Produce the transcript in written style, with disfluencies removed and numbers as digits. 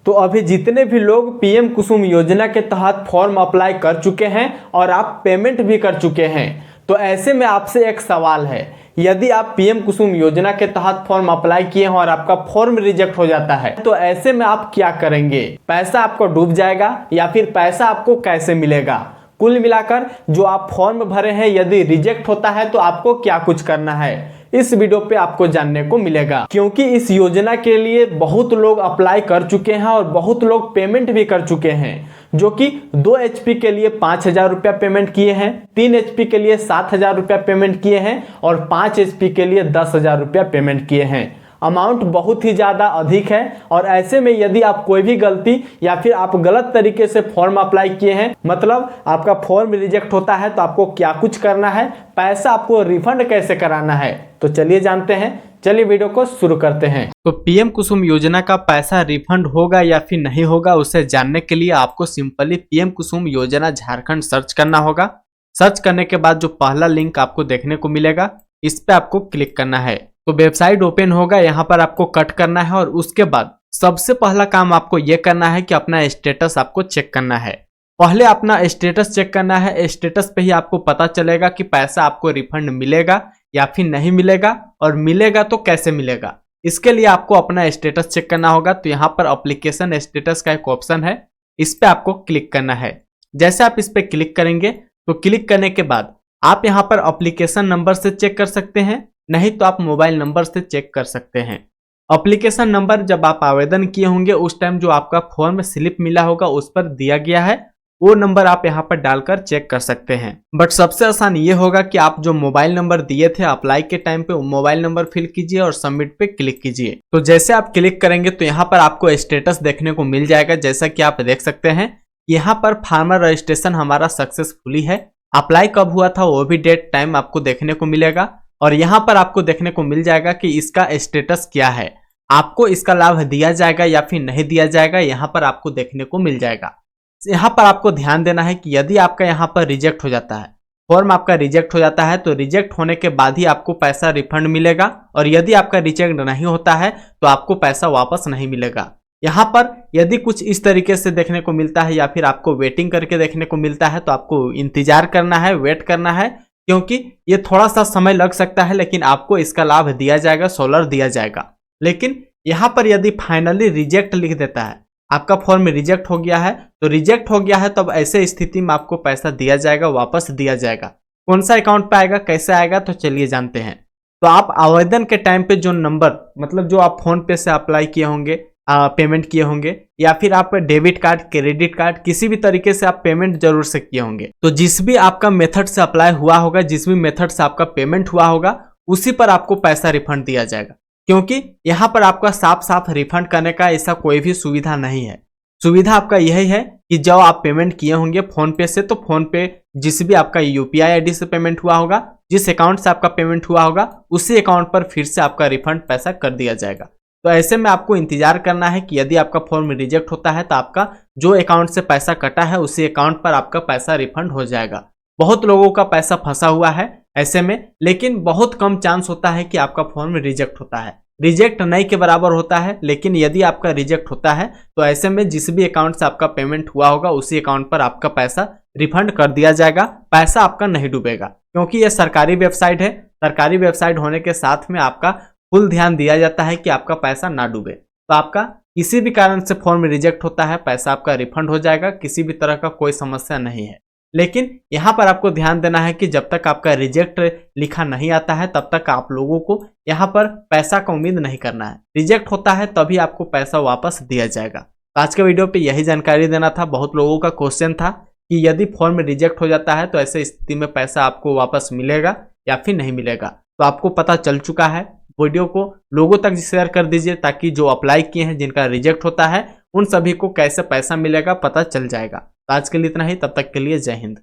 तो अभी जितने भी लोग पीएम कुसुम योजना के तहत फॉर्म अप्लाई कर चुके हैं और आप पेमेंट भी कर चुके हैं, तो ऐसे में आपसे एक सवाल है, यदि आप पीएम कुसुम योजना के तहत फॉर्म अप्लाई किए हैं और आपका फॉर्म रिजेक्ट हो जाता है, तो ऐसे में आप क्या करेंगे? पैसा आपको डूब जाएगा या फिर पैसा आपको कैसे मिलेगा? कुल मिलाकर जो आप फॉर्म भरे हैं यदि रिजेक्ट होता है तो आपको क्या कुछ करना है, इस वीडियो पे आपको जानने को मिलेगा। क्योंकि इस योजना के लिए बहुत लोग अप्लाई कर चुके हैं और बहुत लोग पेमेंट भी कर चुके हैं, जो कि 2 HP के लिए 5,000 रुपया पेमेंट किए हैं, 3 HP के लिए 7,000 रुपया पेमेंट किए हैं और 5 HP के लिए 10,000 रुपया पेमेंट किए हैं। अमाउंट बहुत ही ज़्यादा अधिक है और ऐसे में यदि आप कोई भी गलती या फिर आप गलत तरीके से फॉर्म अप्लाई किए हैं, मतलब आपका फॉर्म रिजेक्ट होता है, तो आपको क्या कुछ करना है, पैसा आपको रिफंड कैसे कराना है, तो चलिए जानते हैं। चलिए वीडियो को शुरू करते हैं। तो पीएम कुसुम योजना का पैसा रिफंड होगा या फिर नहीं होगा, उसे जानने के लिए आपको सिंपली पीएम कुसुम योजना झारखंड सर्च करना होगा। सर्च करने के बाद जो पहला लिंक आपको देखने को मिलेगा, इस पे आपको क्लिक करना है। तो वेबसाइट ओपन होगा, यहाँ पर आपको कट करना है और उसके बाद सबसे पहला काम आपको यह करना है कि अपना स्टेटस आपको चेक करना है। पहले अपना स्टेटस चेक करना है। स्टेटस पे ही आपको पता चलेगा कि पैसा आपको रिफंड मिलेगा या फिर नहीं मिलेगा, और मिलेगा तो कैसे मिलेगा। इसके लिए आपको अपना स्टेटस चेक करना होगा। तो यहाँ पर एप्लीकेशन स्टेटस का एक ऑप्शन है, इस पे आपको क्लिक करना है। जैसे आप इस पे क्लिक करेंगे तो क्लिक करने के बाद आप यहाँ पर एप्लीकेशन नंबर से चेक कर सकते हैं, नहीं तो आप मोबाइल नंबर से चेक कर सकते हैं। एप्लीकेशन नंबर जब आप आवेदन किए होंगे उस टाइम जो आपका फॉर्म स्लिप मिला होगा उस पर दिया गया है, वो नंबर आप यहाँ पर डालकर चेक कर सकते हैं। बट सबसे आसान ये होगा कि आप जो मोबाइल नंबर दिए थे अप्लाई के टाइम पे, वो मोबाइल नंबर फिल कीजिए और सबमिट पे क्लिक कीजिए। तो जैसे आप क्लिक करेंगे तो यहाँ पर आपको स्टेटस देखने को मिल जाएगा। जैसा कि आप देख सकते हैं यहाँ पर फार्मर रजिस्ट्रेशन हमारा सक्सेसफुली है। अप्लाई कब हुआ था वो भी डेट टाइम आपको देखने को मिलेगा, और यहाँ पर आपको देखने को मिल जाएगा कि इसका स्टेटस क्या है, आपको इसका लाभ दिया जाएगा या फिर नहीं दिया जाएगा, यहाँ पर आपको देखने को मिल जाएगा। यहाँ पर आपको ध्यान देना है कि यदि आपका यहाँ पर रिजेक्ट हो जाता है, फॉर्म आपका रिजेक्ट हो जाता है, तो रिजेक्ट होने के बाद ही आपको पैसा रिफंड मिलेगा, और यदि आपका रिजेक्ट नहीं होता है तो आपको पैसा वापस नहीं मिलेगा। यहाँ पर यदि कुछ इस तरीके से देखने को मिलता है या फिर आपको वेटिंग करके देखने को मिलता है, तो आपको इंतजार करना है, वेट करना है, क्योंकि ये थोड़ा सा समय लग सकता है, लेकिन आपको इसका लाभ दिया जाएगा, सोलर दिया जाएगा। लेकिन यहाँ पर यदि फाइनली रिजेक्ट लिख देता है, आपका फॉर्म रिजेक्ट हो गया है, तो रिजेक्ट हो गया है, तब ऐसे स्थिति में आपको पैसा दिया जाएगा, वापस दिया जाएगा। कौन सा अकाउंट पे आएगा, कैसे आएगा, तो चलिए जानते हैं। तो आप आवेदन के टाइम पे जो नंबर, मतलब जो आप फोन पे से अप्लाई किए होंगे, पेमेंट किए होंगे, या फिर आप डेबिट कार्ड, क्रेडिट कार्ड, किसी भी तरीके से आप पेमेंट जरूर से किए होंगे, तो जिस भी आपका मेथड से अप्लाई हुआ होगा, जिस भी मेथड से आपका पेमेंट हुआ होगा, उसी पर आपको पैसा रिफंड दिया जाएगा। क्योंकि यहाँ पर आपका साफ साफ रिफंड करने का ऐसा कोई भी सुविधा नहीं है। सुविधा आपका यही है कि जब आप पेमेंट किए होंगे फोन पे से, तो फोन पे जिस भी आपका UPI ID से पेमेंट हुआ होगा, जिस अकाउंट से आपका पेमेंट हुआ होगा, उसी अकाउंट पर फिर से आपका रिफंड पैसा कर दिया जाएगा। तो ऐसे में आपको इंतजार करना है कि यदि आपका फॉर्म रिजेक्ट होता है तो आपका जो अकाउंट से पैसा कटा है उसी अकाउंट पर आपका पैसा रिफंड हो जाएगा। बहुत लोगों का पैसा फंसा हुआ है ऐसे में, लेकिन बहुत कम चांस होता है कि आपका फॉर्म रिजेक्ट होता है। रिजेक्ट नहीं के बराबर होता है, लेकिन यदि आपका रिजेक्ट होता है तो ऐसे में जिस भी अकाउंट से आपका पेमेंट हुआ होगा उसी अकाउंट पर आपका पैसा रिफंड कर दिया जाएगा। पैसा आपका नहीं डूबेगा, क्योंकि यह सरकारी वेबसाइट है। सरकारी वेबसाइट होने के साथ में आपका फुल ध्यान दिया जाता है कि आपका पैसा ना डूबे। तो आपका किसी भी कारण से फॉर्म रिजेक्ट होता है, पैसा आपका रिफंड हो जाएगा, किसी भी तरह का कोई समस्या नहीं है। लेकिन यहाँ पर आपको ध्यान देना है कि जब तक आपका रिजेक्ट लिखा नहीं आता है तब तक आप लोगों को यहाँ पर पैसा का उम्मीद नहीं करना है। रिजेक्ट होता है तभी आपको पैसा वापस दिया जाएगा। तो आज के वीडियो पे यही जानकारी देना था। बहुत लोगों का क्वेश्चन था कि यदि फॉर्म रिजेक्ट हो जाता है तो ऐसे स्थिति में पैसा आपको वापस मिलेगा या फिर नहीं मिलेगा। तो आपको पता चल चुका है। वीडियो को लोगों तक शेयर कर दीजिए ताकि जो अप्लाई किए हैं, जिनका रिजेक्ट होता है, उन सभी को कैसे पैसा मिलेगा पता चल जाएगा। तो आज के लिए इतना ही, तब तक के लिए जय हिंद।